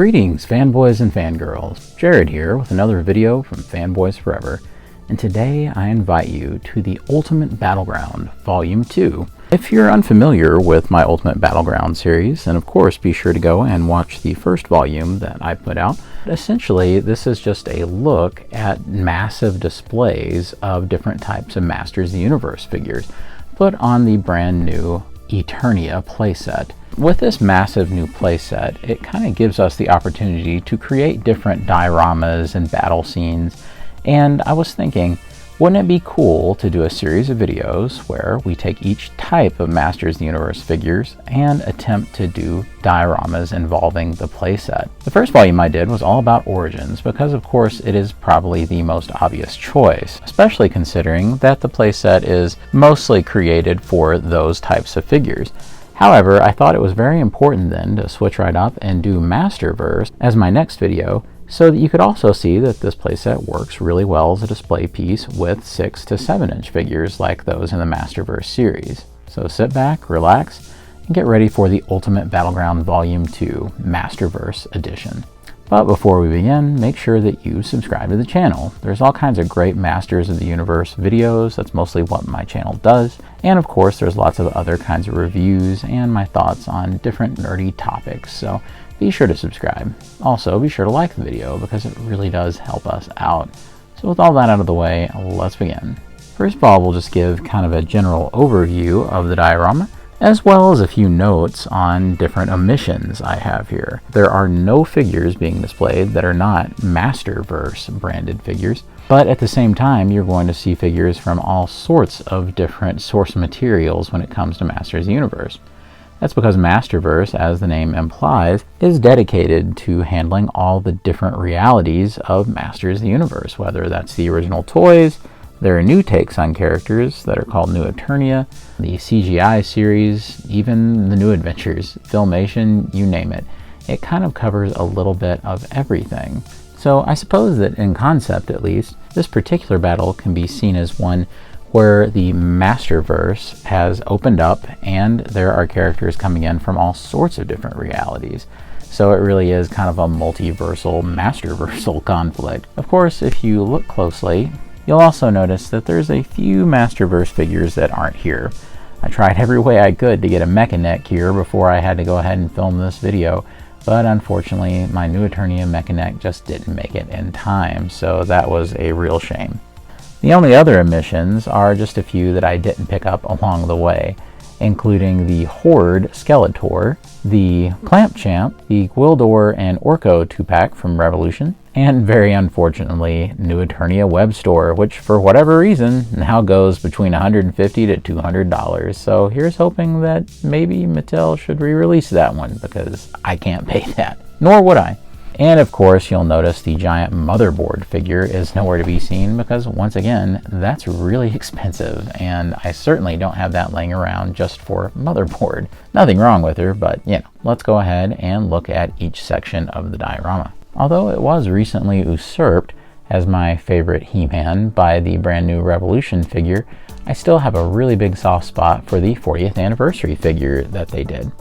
Greetings, fanboys and fangirls. Jared here with another video from Fanboys Forever, and today I invite you to the Ultimate Battleground Volume 2. If you're unfamiliar with my Ultimate Battleground series, then of course be sure to go and watch the first volume that I put out. Essentially, this is just a look at massive displays of different types of Masters of the Universe figures put on the brand new ETERNIA playset. With this massive new playset, it kind of gives us the opportunity to create different dioramas and battle scenes, and I was thinking, wouldn't it be cool to do a series of videos where we take each type of Masters of the Universe figures and attempt to do dioramas involving the playset. The first volume I did was all about Origins because of course it is probably the most obvious choice, especially considering that the playset is mostly created for those types of figures. However, I thought it was very important then to switch right up and do Masterverse as my next video, so that you could also see that this playset works really well as a display piece with 6 to 7 inch figures like those in the Masterverse series. So sit back, relax, and get ready for the Ultimate Battleground Volume 2 Masterverse edition. But before we begin, make sure that you subscribe to the channel. There's all kinds of great Masters of the Universe videos. That's mostly what my channel does. And of course, there's lots of other kinds of reviews and my thoughts on different nerdy topics. So be sure to subscribe. Also, be sure to like the video because it really does help us out. So with all that out of the way, let's begin. First of all, we'll just give kind of a general overview of the diorama, as well as a few notes on different omissions I have here. There are no figures being displayed that are not Masterverse branded figures, but at the same time, you're going to see figures from all sorts of different source materials when it comes to Masters of the Universe. That's because Masterverse, as the name implies, is dedicated to handling all the different realities of Masters of the Universe, whether that's the original toys, there are new takes on characters that are called New Eternia, the CGI series, even the new adventures, Filmation, you name it. It kind of covers a little bit of everything. So I suppose that in concept at least, this particular battle can be seen as one where the Masterverse has opened up and there are characters coming in from all sorts of different realities. So it really is kind of a multiversal, Masterversal conflict. Of course, if you look closely, you'll also notice that there's a few Masterverse figures that aren't here. I tried every way I could to get a mecha neck here before I had to go ahead and film this video, but unfortunately my New Eternia mecha neck just didn't make it in time, so that was a real shame. The only other omissions are just a few that I didn't pick up along the way, including the Horde Skeletor, the Clamp Champ, the Gwildor and Orko 2-pack from Revolution, and very unfortunately, New Eternia Web Store, which for whatever reason now goes between $150 to $200. So here's hoping that maybe Mattel should re-release that one because I can't pay that, nor would I. And of course, you'll notice the giant motherboard figure is nowhere to be seen because once again, that's really expensive and I certainly don't have that laying around just for motherboard. Nothing wrong with her, but you know, let's go ahead and look at each section of the diorama. Although it was recently usurped as my favorite He-Man by the brand new Revolution figure, I still have a really big soft spot for the 40th anniversary figure that they did.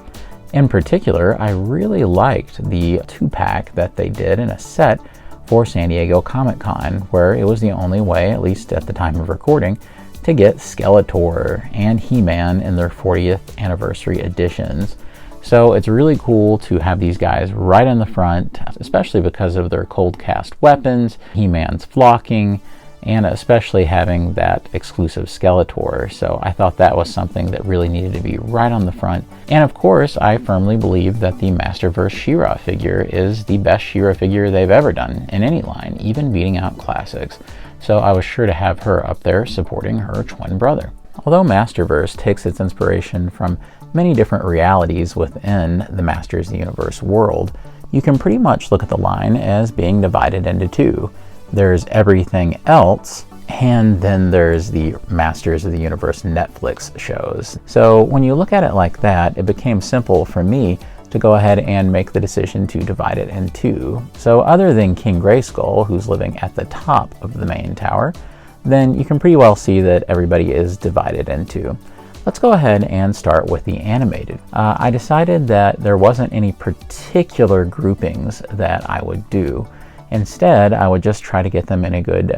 In particular, I really liked the 2-pack that they did in a set for San Diego Comic-Con, where it was the only way, at least at the time of recording, to get Skeletor and He-Man in their 40th anniversary editions. So it's really cool to have these guys right in the front, especially because of their cold cast weapons, He-Man's flocking, and especially having that exclusive Skeletor. So I thought that was something that really needed to be right on the front. And of course, I firmly believe that the Masterverse She-Ra figure is the best She-Ra figure they've ever done in any line, even beating out classics. So I was sure to have her up there supporting her twin brother. Although Masterverse takes its inspiration from many different realities within the Masters of the Universe world, you can pretty much look at the line as being divided into two. There's everything else, and then there's the Masters of the Universe Netflix shows. So when you look at it like that, it became simple for me to go ahead and make the decision to divide it in two. So other than King Grayskull, who's living at the top of the main tower, then you can pretty well see that everybody is divided in two. Let's go ahead and start with the animated. I decided that there wasn't any particular groupings that I would do. Instead, I would just try to get them in a good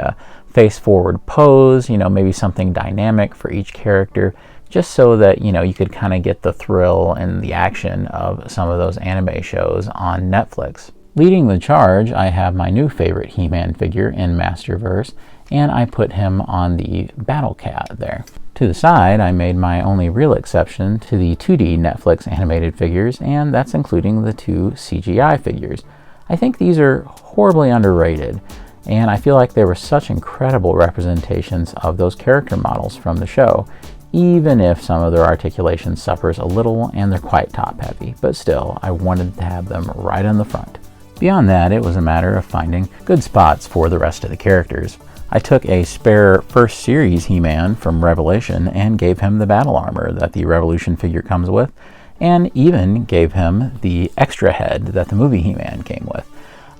face-forward pose, maybe something dynamic for each character, just so that, you could kind of get the thrill and the action of some of those anime shows on Netflix. Leading the charge, I have my new favorite He-Man figure in Masterverse, and I put him on the Battle Cat there. To the side, I made my only real exception to the 2D Netflix animated figures, and that's including the 2 CGI figures. I think these are horribly underrated, and I feel like they were such incredible representations of those character models from the show, even if some of their articulation suffers a little and they're quite top-heavy, but still, I wanted to have them right in the front. Beyond that, it was a matter of finding good spots for the rest of the characters. I took a spare first series He-Man from Revelation and gave him the battle armor that the Revolution figure comes with, and even gave him the extra head that the movie He-Man came with.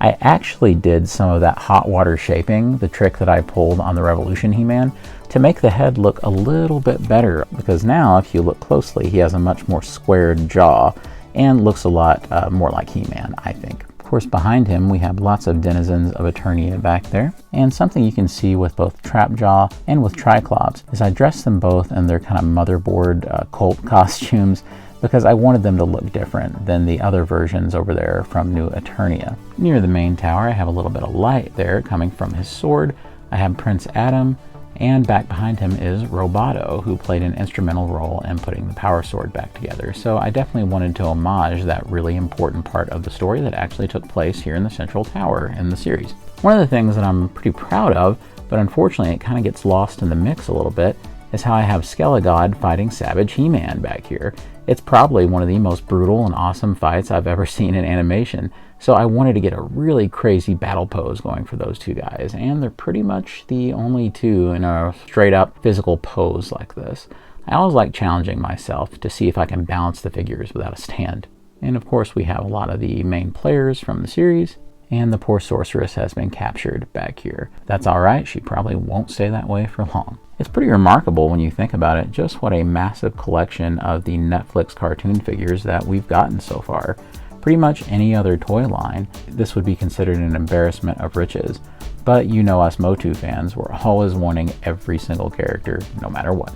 I actually did some of that hot water shaping, the trick that I pulled on the Revolution He-Man, to make the head look a little bit better, because now if you look closely, he has a much more squared jaw and looks a lot more like He-Man, I think. Of course, behind him we have lots of denizens of Eternia back there, and something you can see with both Trapjaw and with Triclops is I dressed them both in their kind of motherboard cult costumes, because I wanted them to look different than the other versions over there from New Eternia. Near the main tower, I have a little bit of light there coming from his sword. I have Prince Adam, and back behind him is Roboto, who played an instrumental role in putting the Power Sword back together. So I definitely wanted to homage that really important part of the story that actually took place here in the Central Tower in the series. One of the things that I'm pretty proud of, but unfortunately it kind of gets lost in the mix a little bit, is how I have Skelegod fighting Savage He-Man back here. It's probably one of the most brutal and awesome fights I've ever seen in animation, so I wanted to get a really crazy battle pose going for those two guys, and they're pretty much the only two in a straight up physical pose like this. I always like challenging myself to see if I can balance the figures without a stand. And of course we have a lot of the main players from the series, and the poor sorceress has been captured back here. That's alright, she probably won't stay that way for long. It's pretty remarkable when you think about it, just what a massive collection of the Netflix cartoon figures that we've gotten so far. Pretty much any other toy line, this would be considered an embarrassment of riches. But you know us Motu fans, we're always wanting every single character, no matter what.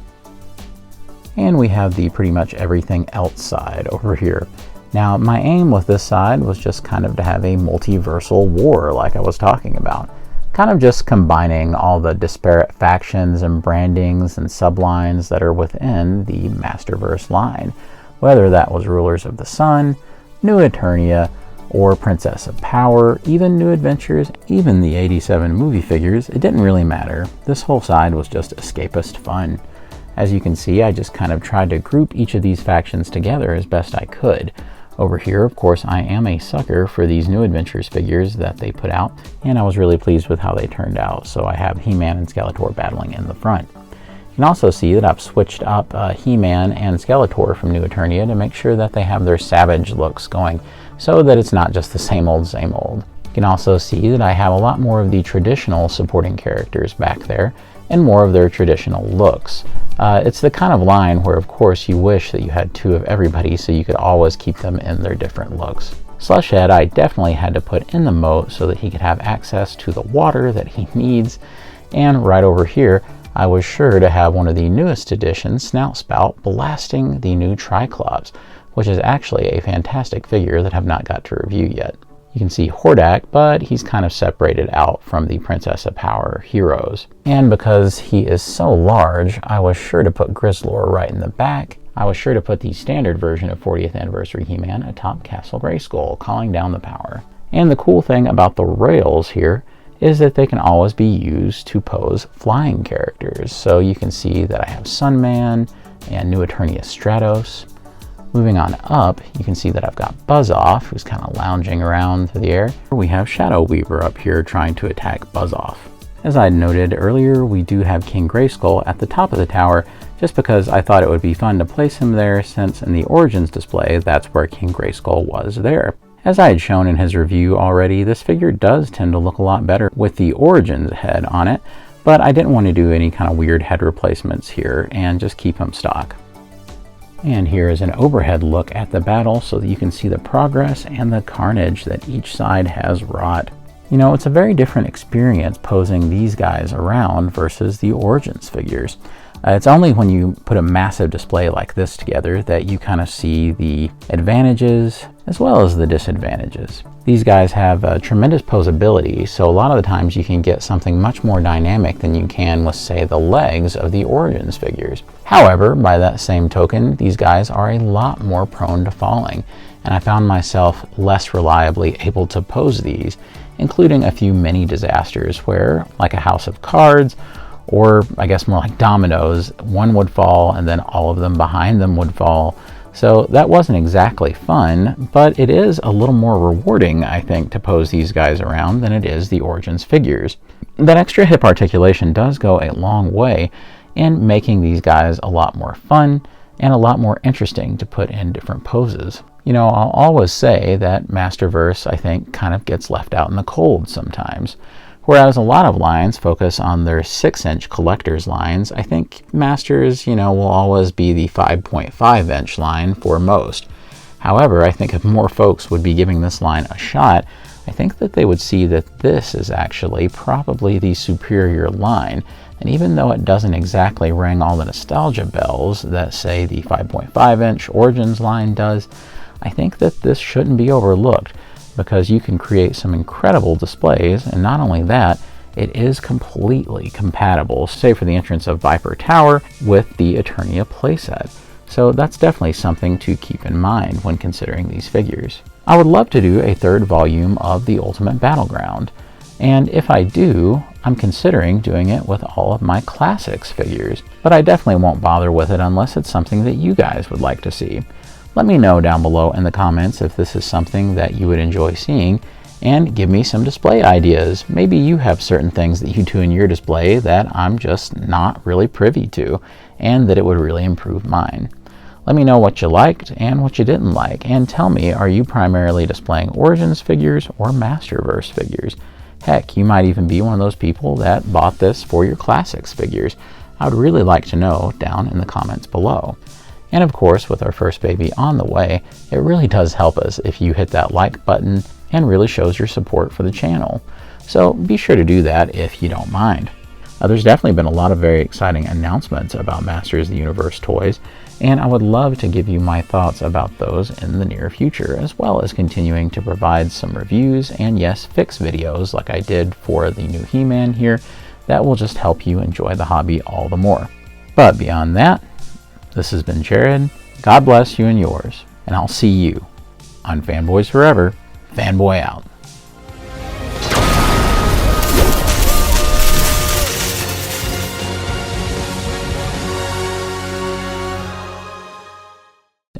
And we have the pretty much everything else side over here. Now, my aim with this side was just kind of to have a multiversal war like I was talking about. Kind of just combining all the disparate factions and brandings and sublines that are within the Masterverse line. Whether that was Rulers of the Sun, New Eternia, or Princess of Power, even New Adventures, even the 87 movie figures, it didn't really matter. This whole side was just escapist fun. As you can see, I just kind of tried to group each of these factions together as best I could. Over here, of course, I am a sucker for these New Adventures figures that they put out, and I was really pleased with how they turned out, so I have He-Man and Skeletor battling in the front. You can also see that I've switched up He-Man and Skeletor from New Eternia to make sure that they have their savage looks going, so that it's not just the same old, same old. You can also see that I have a lot more of the traditional supporting characters back there, and more of their traditional looks. It's the kind of line where, of course, you wish that you had two of everybody so you could always keep them in their different looks. Slushhead I definitely had to put in the moat so that he could have access to the water that he needs, and right over here I was sure to have one of the newest editions, Snout Spout, blasting the new Triclops, which is actually a fantastic figure that I have not got to review yet. You can see Hordak, but he's kind of separated out from the Princess of Power heroes. And because he is so large, I was sure to put Grizzlor right in the back. I was sure to put the standard version of 40th Anniversary He-Man atop Castle Grayskull, calling down the power. And the cool thing about the rails here is that they can always be used to pose flying characters. So you can see that I have Sunman and New Eternia Stratos. Moving on up, you can see that I've got Buzz-Off, who's kind of lounging around through the air. We have Shadow Weaver up here trying to attack Buzz-Off. As I noted earlier, we do have King Grayskull at the top of the tower, just because I thought it would be fun to place him there, since in the Origins display, that's where King Grayskull was there. As I had shown in his review already, this figure does tend to look a lot better with the Origins head on it, but I didn't want to do any kind of weird head replacements here and just keep him stock. And here is an overhead look at the battle so that you can see the progress and the carnage that each side has wrought. You know, it's a very different experience posing these guys around versus the Origins figures. It's only when you put a massive display like this together that you kind of see the advantages as well as the disadvantages. These guys have tremendous posability, so a lot of the times you can get something much more dynamic than you can with, say, the legs of the Origins figures. However, by that same token, these guys are a lot more prone to falling, and I found myself less reliably able to pose these, including a few mini disasters where, like a house of cards, or I guess more like dominoes, one would fall and then all of them behind them would fall. So that wasn't exactly fun, but it is a little more rewarding, I think, to pose these guys around than it is the Origins figures. That extra hip articulation does go a long way in making these guys a lot more fun and a lot more interesting to put in different poses. You know, I'll always say that Masterverse, I think, kind of gets left out in the cold sometimes. Whereas a lot of lines focus on their 6-inch collector's lines, I think Masters, you know, will always be the 5.5-inch line for most. However, I think if more folks would be giving this line a shot, I think that they would see that this is actually probably the superior line. And even though it doesn't exactly ring all the nostalgia bells that, say, the 5.5-inch Origins line does, I think that this shouldn't be overlooked, because you can create some incredible displays, and not only that, it is completely compatible, say for the entrance of Viper Tower, with the ETERNIA playset. So that's definitely something to keep in mind when considering these figures. I would love to do a third volume of the Ultimate Battleground, and if I do, I'm considering doing it with all of my Classics figures, but I definitely won't bother with it unless it's something that you guys would like to see. Let me know down below in the comments if this is something that you would enjoy seeing, and give me some display ideas. Maybe you have certain things that you do in your display that I'm just not really privy to, and that it would really improve mine. Let me know what you liked and what you didn't like, and tell me, are you primarily displaying Origins figures or Masterverse figures? Heck, you might even be one of those people that bought this for your Classics figures. I would really like to know down in the comments below. And of course, with our first baby on the way, it really does help us if you hit that like button and really shows your support for the channel. So be sure to do that if you don't mind. There's definitely been a lot of very exciting announcements about Masters of the Universe toys, and I would love to give you my thoughts about those in the near future, as well as continuing to provide some reviews and, yes, fix videos like I did for the new He-Man here that will just help you enjoy the hobby all the more. But beyond that, this has been Jared. God bless you and yours, and I'll see you on Fanboys Forever. Fanboy out.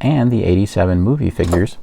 And the '87 movie figures